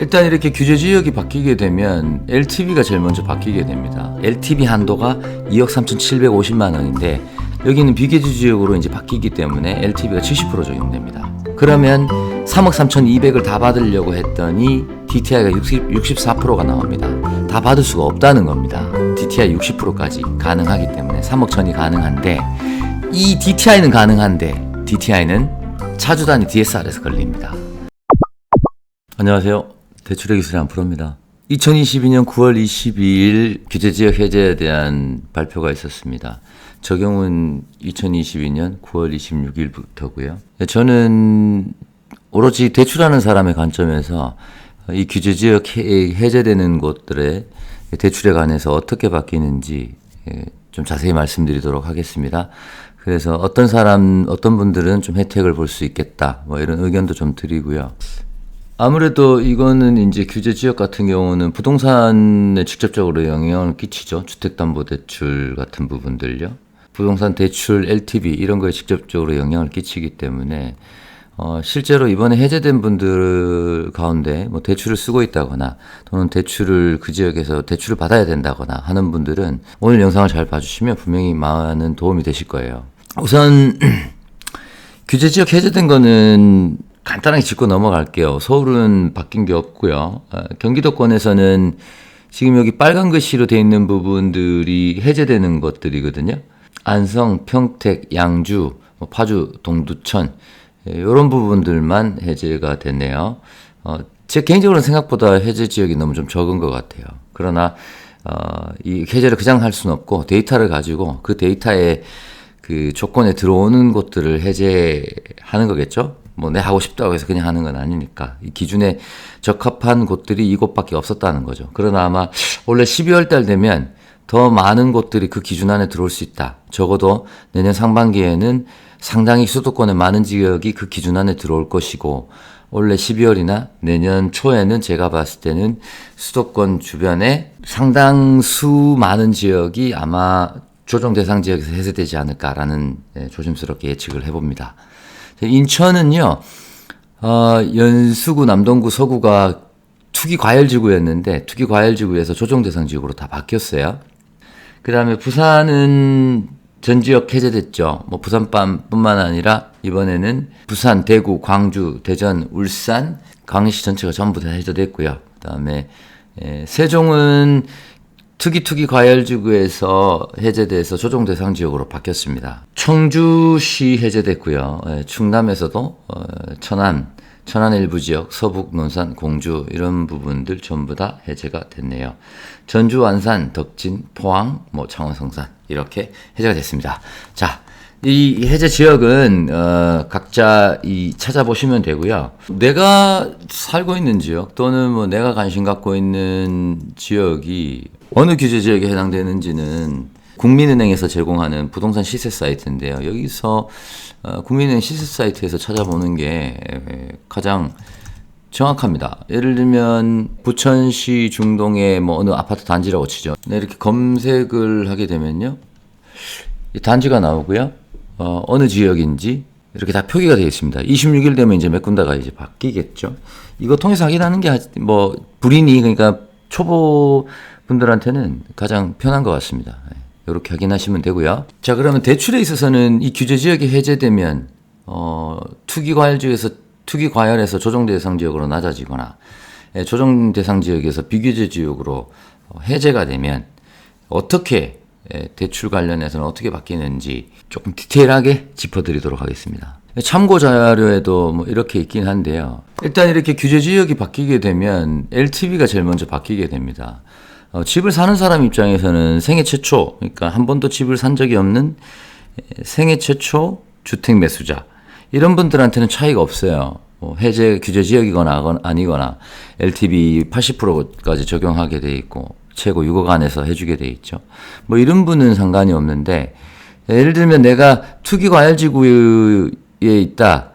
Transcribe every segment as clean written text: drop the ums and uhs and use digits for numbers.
일단 이렇게 규제 지역이 바뀌게 되면 LTV가 제일 먼저 바뀌게 됩니다. LTV 한도가 2억 3,750만 원인데 여기는 비규제 지역으로 이제 바뀌기 때문에 LTV가 70% 적용됩니다. 그러면 3억 3,200을 다 받으려고 했더니 DTI가 64%가 나옵니다. 다 받을 수가 없다는 겁니다. DTI 60%까지 가능하기 때문에 3억 천이 가능한데 이 DTI는 가능한데 DTI는 차주 단위 DSR에서 걸립니다. 안녕하세요. 대출의 기술의 안프로입니다. 2022년 9월 22일 규제지역 해제에 대한 발표가 있었습니다. 적용은 2022년 9월 26일부터고요. 저는 오로지 대출하는 사람의 관점에서 이 규제지역 해제되는 곳들의 대출에 관해서 어떻게 바뀌는지 좀 자세히 말씀드리도록 하겠습니다. 그래서 어떤 분들은 좀 혜택을 볼 수 있겠다, 뭐 이런 의견도 좀 드리고요. 아무래도 이거는 이제 규제 지역 같은 경우는 부동산에 직접적으로 영향을 끼치죠. 주택담보대출 같은 부분들요. 부동산 대출, LTV 이런 거에 직접적으로 영향을 끼치기 때문에 실제로 이번에 해제된 분들 가운데 뭐 대출을 쓰고 있다거나 또는 대출을 그 지역에서 대출을 받아야 된다거나 하는 분들은 오늘 영상을 잘 봐주시면 분명히 많은 도움이 되실 거예요. 우선 규제 지역 해제된 거는 간단하게 짚고 넘어갈게요. 서울은 바뀐 게 없고요. 경기도권에서는 지금 여기 빨간 글씨로 되어 있는 부분들이 해제되는 것들이거든요. 안성, 평택, 양주, 파주, 동두천 이런 부분들만 해제가 됐네요. 제 개인적으로는 생각보다 해제 지역이 너무 좀 적은 것 같아요. 그러나 이 해제를 그냥 할 수는 없고 데이터를 가지고 그 데이터에 그 조건에 들어오는 곳들을 해제하는 거겠죠. 뭐 내 하고 싶다고 해서 그냥 하는 건 아니니까 이 기준에 적합한 곳들이 이곳밖에 없었다는 거죠. 그러나 아마 원래 12월 달 되면 더 많은 곳들이 그 기준 안에 들어올 수 있다. 적어도 내년 상반기에는 상당히 수도권의 많은 지역이 그 기준 안에 들어올 것이고 원래 12월이나 내년 초에는 제가 봤을 때는 수도권 주변에 상당수 많은 지역이 아마 조정 대상 지역에서 해제되지 않을까라는 조심스럽게 예측을 해봅니다. 인천은요, 연수구, 남동구, 서구가 투기과열지구였는데 투기과열지구에서 조정대상지역으로 다 바뀌었어요. 그 다음에 부산은 전 지역 해제됐죠. 뭐 부산뿐만 아니라 이번에는 부산, 대구, 광주, 대전, 울산, 광시 전체가 전부 다 해제됐고요. 그 다음에 세종은 투기 과열지구에서 해제돼서 조정 대상 지역으로 바뀌었습니다. 청주시 해제됐고요. 충남에서도 천안 일부 지역, 서북, 논산, 공주 이런 부분들 전부 다 해제가 됐네요. 전주, 안산, 덕진, 포항, 창원, 성산 이렇게 해제가 됐습니다. 자, 이 해제 지역은 각자 찾아보시면 되고요. 내가 살고 있는 지역 또는 뭐 내가 관심 갖고 있는 지역이 어느 규제 지역에 해당되는지는 국민은행에서 제공하는 부동산 시세 사이트인데요. 여기서 국민은행 시세 사이트에서 찾아보는 게 가장 정확합니다. 예를 들면 부천시 중동의 뭐 어느 아파트 단지라고 치죠. 네, 이렇게 검색을 하게 되면요, 이 단지가 나오고요. 어느 지역인지 이렇게 다 표기가 되어 있습니다. 26일 되면 이제 몇 군데가 이제 바뀌겠죠. 이거 통해서 확인하는 게 불인이, 그러니까 초보 분들한테는 가장 편한 것 같습니다. 이렇게 확인하시면 되고요. 자, 그러면 대출에 있어서는 이 규제 지역이 해제되면 투기과열에서 조정 대상 지역으로 낮아지거나 조정 대상 지역에서 비규제 지역으로 해제가 되면 어떻게 대출 관련해서는 어떻게 바뀌는지 조금 디테일하게 짚어드리도록 하겠습니다. 참고 자료에도 이렇게 있긴 한데요. 일단 이렇게 규제 지역이 바뀌게 되면 LTV가 제일 먼저 바뀌게 됩니다. 집을 사는 사람 입장에서는 생애 최초, 그러니까 한 번도 집을 산 적이 없는 생애 최초 주택 매수자, 이런 분들한테는 차이가 없어요. 해제 규제 지역이거나 아니거나 LTV 80%까지 적용하게 돼 있고 최고 6억 안에서 해주게 돼 있죠. 이런 분은 상관이 없는데, 예를 들면 내가 투기과열지구에 있다,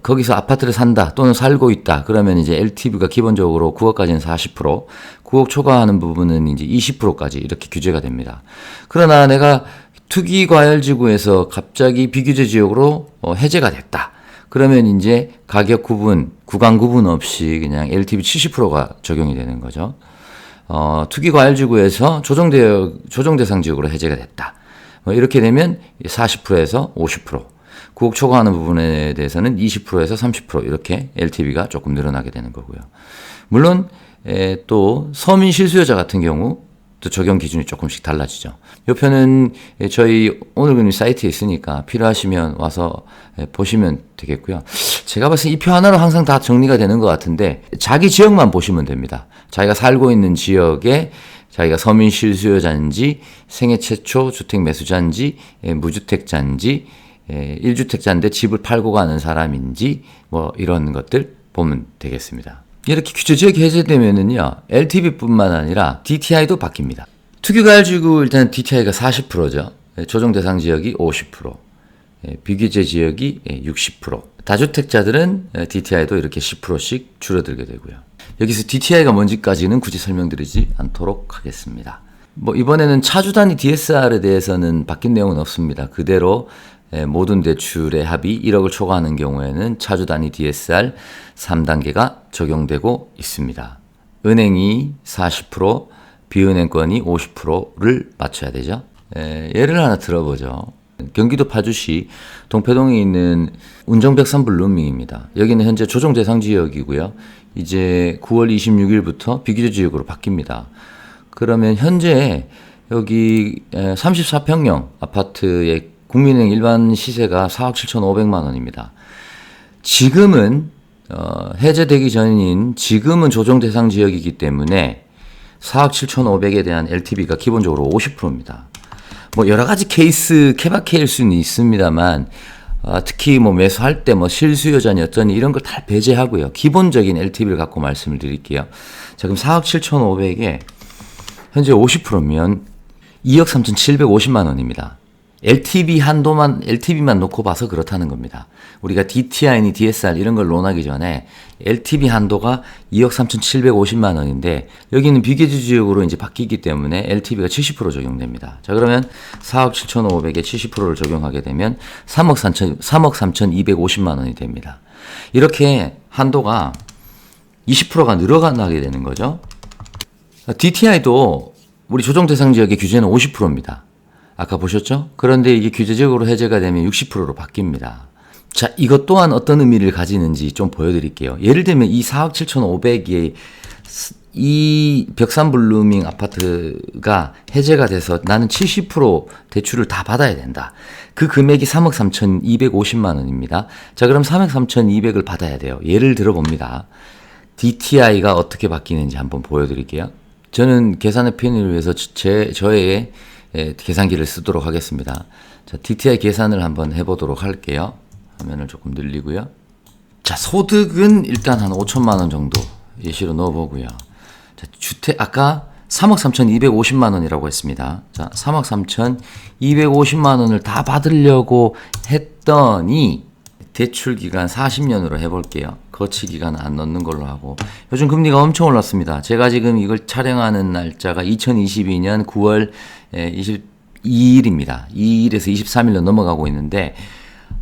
거기서 아파트를 산다 또는 살고 있다. 그러면 이제 LTV가 기본적으로 9억까지는 40%, 9억 초과하는 부분은 이제 20%까지 이렇게 규제가 됩니다. 그러나 내가 투기과열지구에서 갑자기 비규제 지역으로 해제가 됐다. 그러면 이제 가격 구분, 구간 구분 없이 그냥 LTV 70%가 적용이 되는 거죠. 투기과열지구에서 조정대상 지역으로 해제가 됐다. 이렇게 되면 40%에서 50%, 구억 초과하는 부분에 대해서는 20%에서 30% 이렇게 LTV가 조금 늘어나게 되는 거고요. 물론 또 서민 실수요자 같은 경우 또 적용 기준이 조금씩 달라지죠. 이 표는 저희 오늘금리 사이트에 있으니까 필요하시면 와서 보시면 되겠고요. 제가 봤을 때 이 표 하나로 항상 다 정리가 되는 것 같은데 자기 지역만 보시면 됩니다. 자기가 살고 있는 지역에 자기가 서민 실수요자인지 생애 최초 주택 매수자인지 무주택자인지 1주택자인데 집을 팔고 가는 사람인지 뭐 이런 것들 보면 되겠습니다. 이렇게 규제지역이 해제되면은요, LTV뿐만 아니라 DTI도 바뀝니다. 투기과열지구 일단 DTI가 40%죠. 조정 대상 지역이 50%, 비규제 지역이 60%. 다주택자들은 DTI도 이렇게 10%씩 줄어들게 되고요. 여기서 DTI가 뭔지까지는 굳이 설명드리지 않도록 하겠습니다. 뭐 이번에는 차주 단위 DSR에 대해서는 바뀐 내용은 없습니다. 그대로 모든 대출의 합이 1억을 초과하는 경우에는 차주 단위 DSR 3단계가 적용되고 있습니다. 은행이 40%, 비은행권이 50%를 맞춰야 되죠. 예를 하나 들어보죠. 경기도 파주시 동패동에 있는 운정백산 블루밍입니다. 여기는 현재 조정 대상 지역이고요. 이제 9월 26일부터 비규제 지역으로 바뀝니다. 그러면 현재 여기 34평형 아파트의 국민은행 일반 시세가 4억 7,500만 원입니다. 지금은 해제되기 전인 지금은 조정 대상 지역이기 때문에 4억 7,500에 대한 LTV가 기본적으로 50%입니다. 뭐 여러 가지 케이스 케바케일 수는 있습니다만 특히 뭐 매수할 때 뭐 실수요자니 어쩌니 이런 걸 다 배제하고요. 기본적인 LTV를 갖고 말씀을 드릴게요. 자, 그럼 4억 7,500에 현재 50%면 2억 3,750만 원입니다. LTV만 놓고 봐서 그렇다는 겁니다. 우리가 DTI니 DSR 이런 걸 논하기 전에 LTV 한도가 2억 3,750만 원인데 여기는 비규제 지역으로 이제 바뀌기 때문에 LTV가 70% 적용됩니다. 자, 그러면 4억 7,500에 70%를 적용하게 되면 3억 3,250만 원이 됩니다. 이렇게 한도가 20%가 늘어나게 되는 거죠. DTI도 우리 조정 대상 지역의 규제는 50%입니다. 아까 보셨죠? 그런데 이게 규제적으로 해제가 되면 60%로 바뀝니다. 자, 이것 또한 어떤 의미를 가지는지 좀 보여드릴게요. 예를 들면 이 4억 7,500의 이 벽산 블루밍 아파트가 해제가 돼서 나는 70% 대출을 다 받아야 된다. 그 금액이 3억 3,250만 원입니다. 자, 그럼 3억 3,200을 받아야 돼요. 예를 들어 봅니다. DTI가 어떻게 바뀌는지 한번 보여드릴게요. 저는 계산의 편의를 위해서 저의 계산기를 쓰도록 하겠습니다. 자, DTI 계산을 한번 해보도록 할게요. 화면을 조금 늘리고요. 자, 소득은 일단 한 5천만 원 정도 예시로 넣어보고요. 자, 주택 아까 3억 3,250만 원이라고 했습니다. 자, 3억 3,250만 원을 다 받으려고 했더니 대출 기간 40년으로 해볼게요. 거치 기간은 안 넣는 걸로 하고 요즘 금리가 엄청 올랐습니다. 제가 지금 이걸 촬영하는 날짜가 2022년 9월 22일입니다. 2일에서 23일로 넘어가고 있는데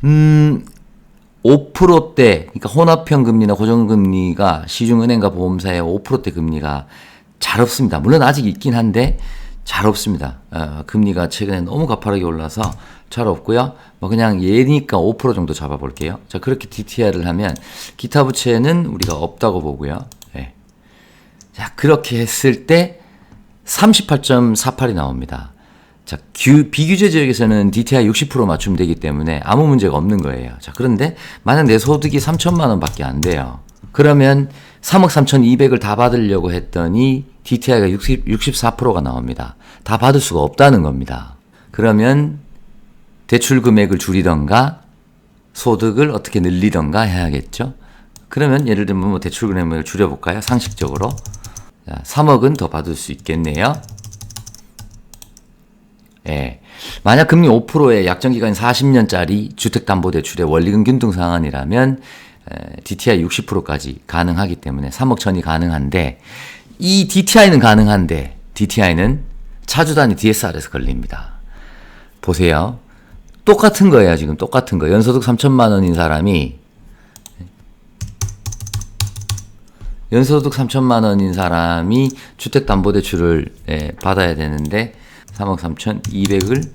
5%대 그러니까 혼합형 금리나 고정금리가 시중은행과 보험사의 5%대 금리가 잘 없습니다. 물론 아직 있긴 한데 잘 없습니다. 금리가 최근에 너무 가파르게 올라서 잘 없고요. 뭐 그냥 예니까 5% 정도 잡아볼게요. 자, 그렇게 DTI를 하면 기타 부채는 우리가 없다고 보고요. 네. 자, 그렇게 했을 때 38.48이 나옵니다. 자, 비규제 지역에서는 DTI 60% 맞추면 되기 때문에 아무 문제가 없는 거예요. 자, 그런데 만약 내 소득이 3천만 원밖에 안 돼요. 그러면 3억 3,200을 다 받으려고 했더니 DTI가 64%가 나옵니다. 다 받을 수가 없다는 겁니다. 그러면 대출 금액을 줄이던가 소득을 어떻게 늘리던가 해야겠죠. 그러면 예를 들면 뭐 대출 금액을 줄여볼까요? 상식적으로. 자, 3억은 더 받을 수 있겠네요. 예. 만약 금리 5%의 약정기간이 40년짜리 주택담보대출의 원리금 균등 상환이라면 DTI 60%까지 가능하기 때문에 3억 천이 가능한데 이 DTI는 가능한데 DTI는 차주 단위 DSR에서 걸립니다. 보세요. 똑같은 거예요. 지금 똑같은 거. 연소득 3천만 원인 사람이 연소득 3천만 원인 사람이 주택담보대출을 받아야 되는데 3억 3,200을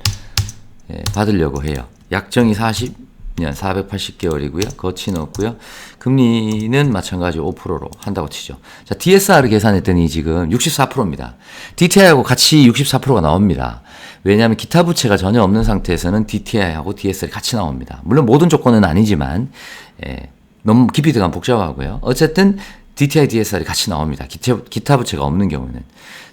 받으려고 해요. 약정이 40년 480개월이고요. 거치 넣었고요. 금리는 마찬가지로 5%로 한다고 치죠. 자, DSR 계산했더니 지금 64%입니다. DTI하고 같이 64%가 나옵니다. 왜냐하면 기타 부채가 전혀 없는 상태에서는 DTI하고 DSR이 같이 나옵니다. 물론 모든 조건은 아니지만 너무 깊이 들어가면 복잡하고요. 어쨌든 DTI, DSR이 같이 나옵니다. 기타 부채가 없는 경우는.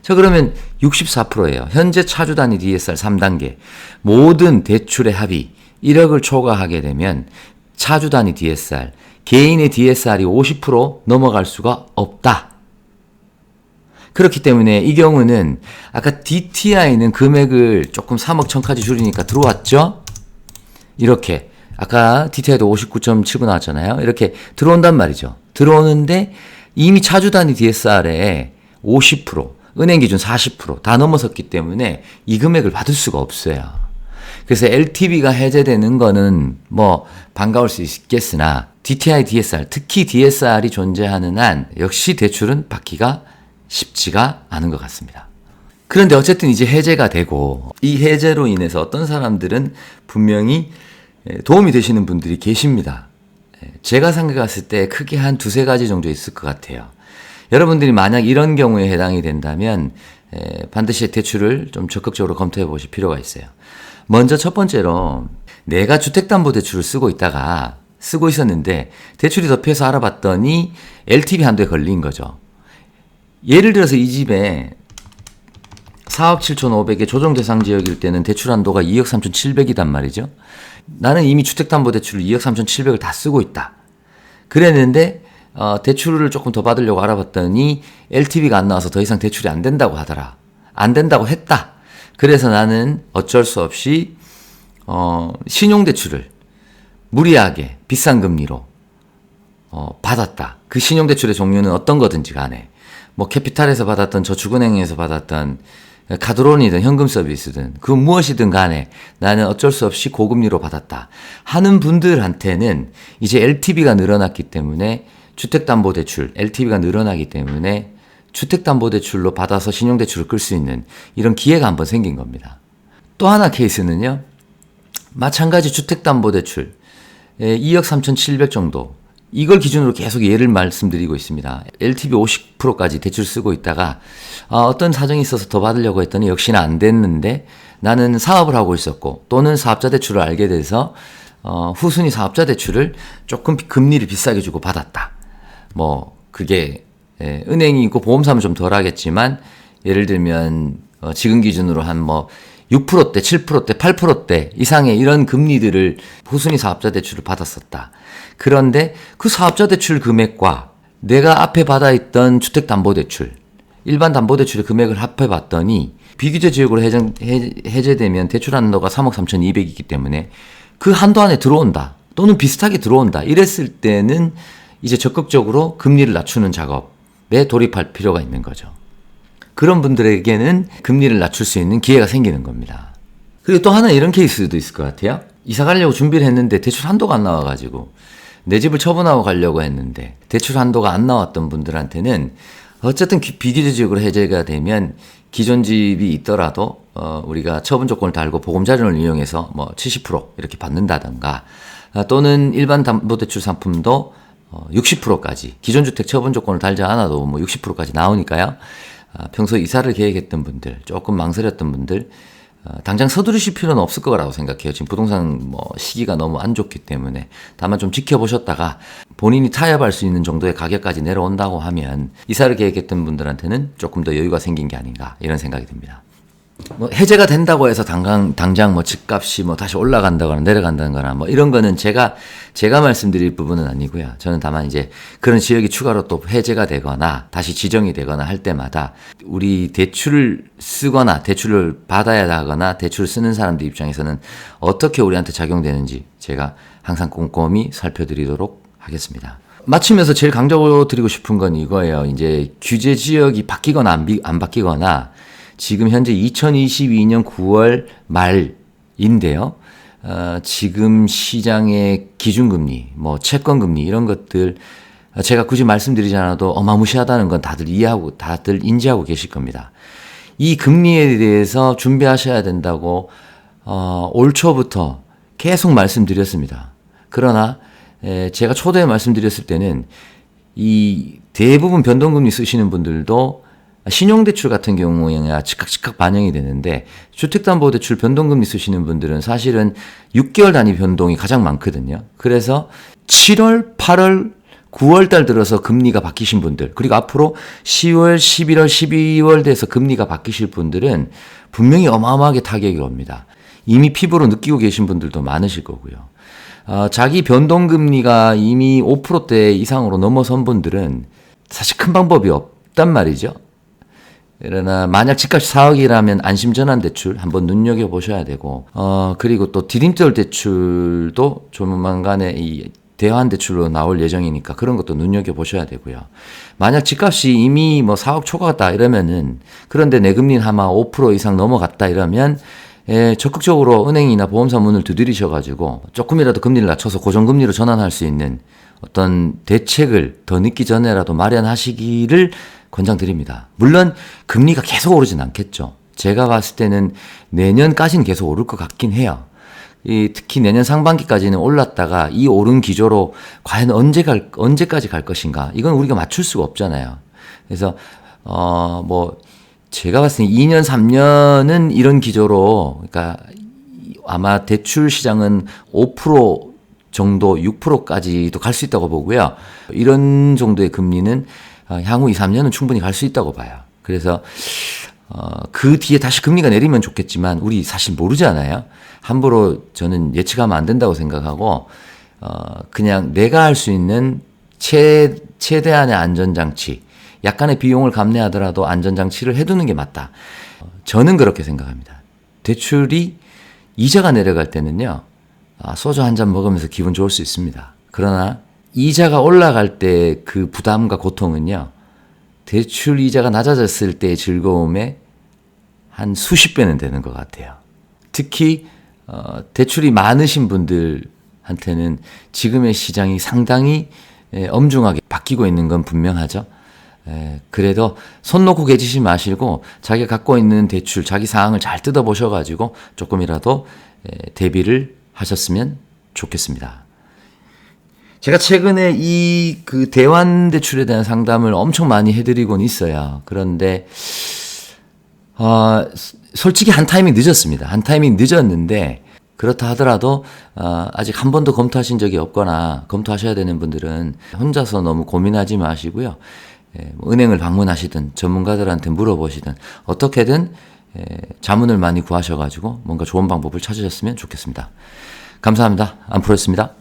자, 그러면 64%예요. 현재 차주 단위 DSR 3단계 모든 대출의 합이 1억을 초과하게 되면 차주 단위 DSR, 개인의 DSR이 50% 넘어갈 수가 없다. 그렇기 때문에 이 경우는 아까 DTI는 금액을 조금 3억 천까지 줄이니까 들어왔죠? 이렇게 아까 DTI도 59.79 나왔잖아요. 이렇게 들어온단 말이죠. 들어오는데 이미 차주 단위 DSR에 50%, 은행 기준 40% 다 넘어섰기 때문에 이 금액을 받을 수가 없어요. 그래서 LTV가 해제되는 거는 뭐 반가울 수 있겠으나 DTI, DSR, 특히 DSR이 존재하는 한 역시 대출은 받기가 쉽지가 않은 것 같습니다. 그런데 어쨌든 이제 해제가 되고 이 해제로 인해서 어떤 사람들은 분명히 도움이 되시는 분들이 계십니다. 제가 생각했을 때 크게 한 두세 가지 정도 있을 것 같아요. 여러분들이 만약 이런 경우에 해당이 된다면 반드시 대출을 좀 적극적으로 검토해 보실 필요가 있어요. 먼저 첫 번째로 내가 주택담보대출을 쓰고 있었는데 대출이 덮여서 알아봤더니 LTV 한도에 걸린 거죠. 예를 들어서 이 집에 4억 7,500의 조정 대상 지역일 때는 대출 한도가 2억 3,700이단 말이죠. 나는 이미 주택담보대출을 2억 3,700을 다 쓰고 있다. 그랬는데 대출을 조금 더 받으려고 알아봤더니 LTV가 안 나와서 더 이상 대출이 안 된다고 하더라. 안 된다고 했다. 그래서 나는 어쩔 수 없이 신용대출을 무리하게 비싼 금리로 받았다. 그 신용대출의 종류는 어떤 거든지 간에 뭐 캐피탈에서 받았던 저축은행에서 받았던 카드론이든 현금 서비스든 그 무엇이든 간에 나는 어쩔 수 없이 고금리로 받았다 하는 분들한테는 이제 LTV가 늘어났기 때문에 주택담보대출 LTV가 늘어나기 때문에 주택담보대출로 받아서 신용대출을 끌 수 있는 이런 기회가 한번 생긴 겁니다. 또 하나 케이스는요. 마찬가지 주택담보대출 2억 3,700 정도 이걸 기준으로 계속 예를 말씀드리고 있습니다. LTV 50%까지 대출 쓰고 있다가 어떤 사정이 있어서 더 받으려고 했더니 역시나 안 됐는데 나는 사업을 하고 있었고 또는 사업자 대출을 알게 돼서 후순위 사업자 대출을 조금 금리를 비싸게 주고 받았다. 뭐 그게 은행이 있고 보험사면 좀 덜 하겠지만 예를 들면 지금 기준으로 한 뭐 6%대, 7%대, 8%대 이상의 이런 금리들을 후순위 사업자 대출을 받았었다. 그런데 그 사업자 대출 금액과 내가 앞에 받아있던 주택담보대출, 일반 담보대출의 금액을 합해봤더니 비규제 지역으로 해제되면 대출 한도가 3억 3,200이기 때문에 그 한도 안에 들어온다. 또는 비슷하게 들어온다. 이랬을 때는 이제 적극적으로 금리를 낮추는 작업에 돌입할 필요가 있는 거죠. 그런 분들에게는 금리를 낮출 수 있는 기회가 생기는 겁니다. 그리고 또 하나 이런 케이스도 있을 것 같아요. 이사 가려고 준비를 했는데 대출 한도가 안 나와가지고 내 집을 처분하고 가려고 했는데 대출 한도가 안 나왔던 분들한테는 어쨌든 비규제 지역으로 해제가 되면 기존 집이 있더라도 우리가 처분 조건을 달고 보금 자료를 이용해서 뭐 70% 이렇게 받는다던가 또는 일반 담보대출 상품도 60%까지 기존 주택 처분 조건을 달지 않아도 뭐 60%까지 나오니까요. 평소 이사를 계획했던 분들, 조금 망설였던 분들, 당장 서두르실 필요는 없을 거라고 생각해요. 지금 부동산 시기가 너무 안 좋기 때문에. 다만 좀 지켜보셨다가 본인이 타협할 수 있는 정도의 가격까지 내려온다고 하면 이사를 계획했던 분들한테는 조금 더 여유가 생긴 게 아닌가 이런 생각이 듭니다. 해제가 된다고 해서 당장 집값이 다시 올라간다거나 내려간다거나 이런 거는 제가 말씀드릴 부분은 아니고요. 저는 다만 이제 그런 지역이 추가로 또 해제가 되거나 다시 지정이 되거나 할 때마다 우리 대출을 쓰거나 대출을 받아야 하거나 대출을 쓰는 사람들 입장에서는 어떻게 우리한테 작용되는지 제가 항상 꼼꼼히 살펴드리도록 하겠습니다. 마치면서 제일 강조드리고 싶은 건 이거예요. 이제 규제 지역이 바뀌거나 안 바뀌거나 지금 현재 2022년 9월 말인데요. 지금 시장의 기준금리, 채권금리 이런 것들 제가 굳이 말씀드리지 않아도 어마무시하다는 건 다들 이해하고 다들 인지하고 계실 겁니다. 이 금리에 대해서 준비하셔야 된다고 올 초부터 계속 말씀드렸습니다. 그러나 제가 초대에 말씀드렸을 때는 이 대부분 변동금리 쓰시는 분들도 신용대출 같은 경우에야 즉각 반영이 되는데 주택담보대출 변동금리 쓰시는 분들은 사실은 6개월 단위 변동이 가장 많거든요. 그래서 7월, 8월, 9월 달 들어서 금리가 바뀌신 분들, 그리고 앞으로 10월, 11월, 12월 돼서 금리가 바뀌실 분들은 분명히 어마어마하게 타격이 옵니다. 이미 피부로 느끼고 계신 분들도 많으실 거고요. 자기 변동금리가 이미 5%대 이상으로 넘어선 분들은 사실 큰 방법이 없단 말이죠. 그러나 만약 집값이 4억이라면 안심전환대출 한번 눈여겨보셔야 되고 그리고 또 디딤돌 대출도 조만간에 이 대환대출로 나올 예정이니까 그런 것도 눈여겨보셔야 되고요. 만약 집값이 이미 뭐 4억 초과갔다 이러면은 그런데 내금리는 아마 5% 이상 넘어갔다 이러면 적극적으로 은행이나 보험사 문을 두드리셔가지고 조금이라도 금리를 낮춰서 고정금리로 전환할 수 있는 어떤 대책을 더 늦기 전에라도 마련하시기를 권장드립니다. 물론 금리가 계속 오르진 않겠죠. 제가 봤을 때는 내년까지는 계속 오를 것 같긴 해요. 특히 내년 상반기까지는 올랐다가 이 오른 기조로 과연 언제까지 갈 것인가? 이건 우리가 맞출 수가 없잖아요. 그래서 제가 봤을 때 2년, 3년은 이런 기조로, 그러니까 아마 대출 시장은 5% 정도, 6%까지도 갈 수 있다고 보고요. 이런 정도의 금리는 향후 2, 3년은 충분히 갈 수 있다고 봐요. 그래서 그 뒤에 다시 금리가 내리면 좋겠지만 우리 사실 모르잖아요. 함부로 저는 예측하면 안 된다고 생각하고 그냥 내가 할 수 있는 최대한의 안전장치, 약간의 비용을 감내하더라도 안전장치를 해두는 게 맞다. 저는 그렇게 생각합니다. 대출이 이자가 내려갈 때는요. 소주 한 잔 먹으면서 기분 좋을 수 있습니다. 그러나 이자가 올라갈 때 그 부담과 고통은요. 대출 이자가 낮아졌을 때의 즐거움에 한 수십 배는 되는 것 같아요. 특히 대출이 많으신 분들한테는 지금의 시장이 상당히 엄중하게 바뀌고 있는 건 분명하죠. 그래도 손 놓고 계시지 마시고 자기가 갖고 있는 대출, 자기 상황을 잘 뜯어보셔가지고 조금이라도 대비를 하셨으면 좋겠습니다. 제가 최근에 그 대환 대출에 대한 상담을 엄청 많이 해드리곤 있어요. 그런데 솔직히 한 타이밍 늦었습니다. 한 타이밍 늦었는데 그렇다 하더라도 아직 한 번도 검토하신 적이 없거나 검토하셔야 되는 분들은 혼자서 너무 고민하지 마시고요. 은행을 방문하시든 전문가들한테 물어보시든 어떻게든 자문을 많이 구하셔가지고 뭔가 좋은 방법을 찾으셨으면 좋겠습니다. 감사합니다. 안프로였습니다.